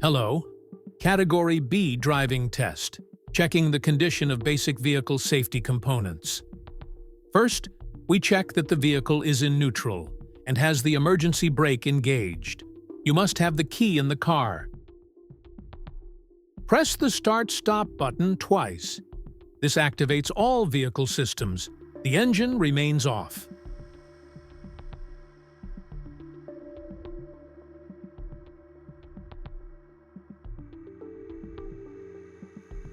Hello. Category B driving test. Checking the condition of basic vehicle safety components. First, we check that the vehicle is in neutral and has the emergency brake engaged. You must have the key in the car. Press the Start-Stop button twice. This activates all vehicle systems. The engine remains off.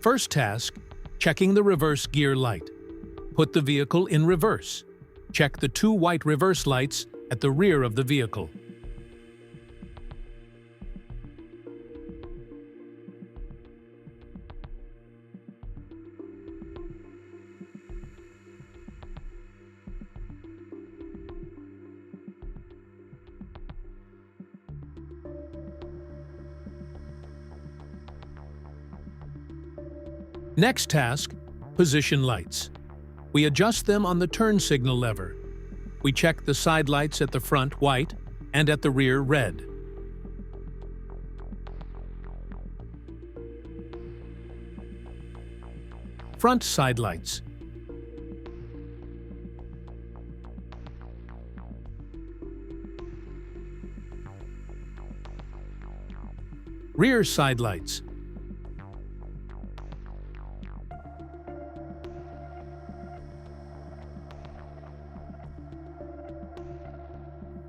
First task, checking the reverse gear light. Put the vehicle in reverse. Check the two white reverse lights at the rear of the vehicle. Next task, position lights. We adjust them on the turn signal lever. We check the side lights at the front white and at the rear red. Front side lights. Rear side lights.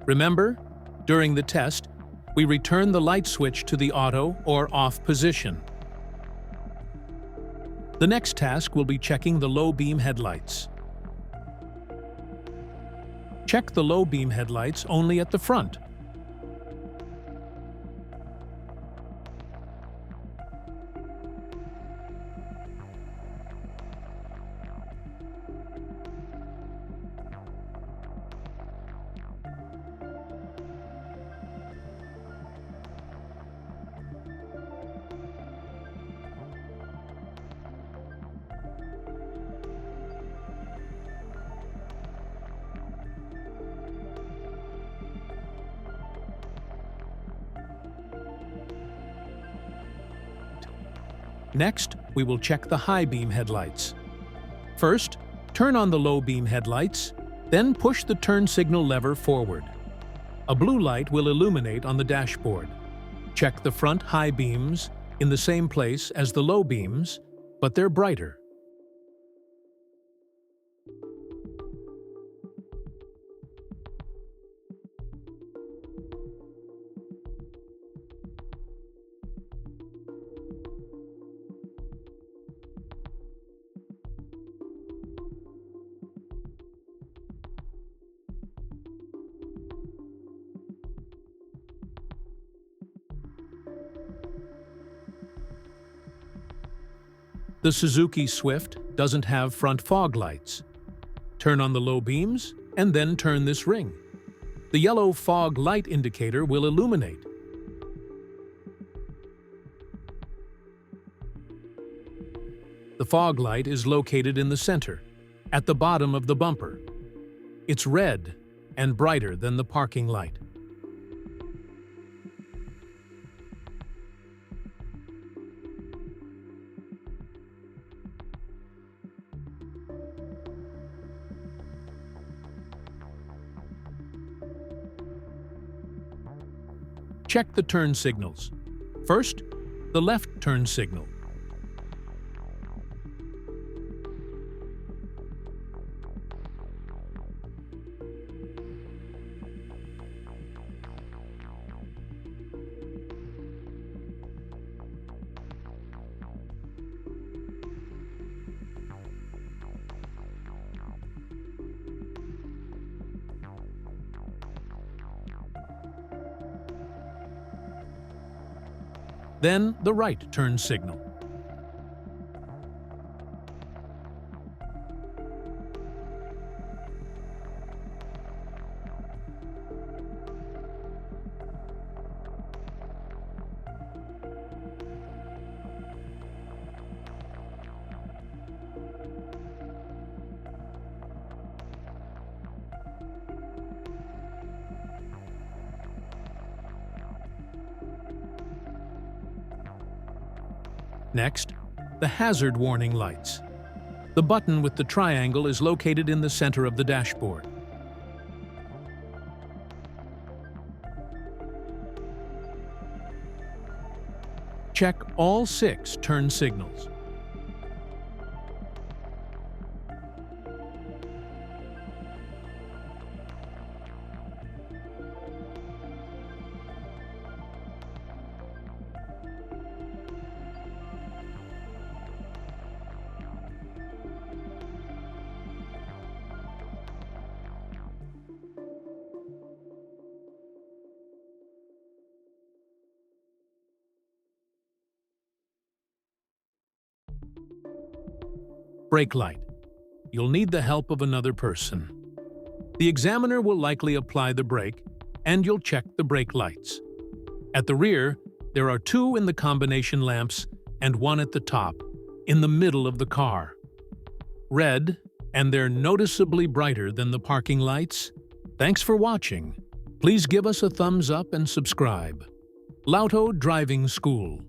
Remember, during the test, we return the light switch to the auto or off position. The next task will be checking the low beam headlights. Check the low beam headlights only at the front. Next, we will check the high beam headlights. First, turn on the low beam headlights, then push the turn signal lever forward. A blue light will illuminate on the dashboard. Check the front high beams in the same place as the low beams, but they're brighter. The Suzuki Swift doesn't have front fog lights. Turn on the low beams and then turn this ring. The yellow fog light indicator will illuminate. The fog light is located in the center, at the bottom of the bumper. It's red and brighter than the parking light. Check the turn signals. First, the left turn signal. Then the right turn signal. Next, the hazard warning lights. The button with the triangle is located in the center of the dashboard. Check all 6 turn signals. Brake light. You'll need the help of another person. The examiner will likely apply the brake, and you'll check the brake lights. At the rear, there are 2 in the combination lamps and 1 at the top, in the middle of the car. Red, and they're noticeably brighter than the parking lights. Thanks for watching. Please give us a thumbs up and subscribe. LAUTO Driving School.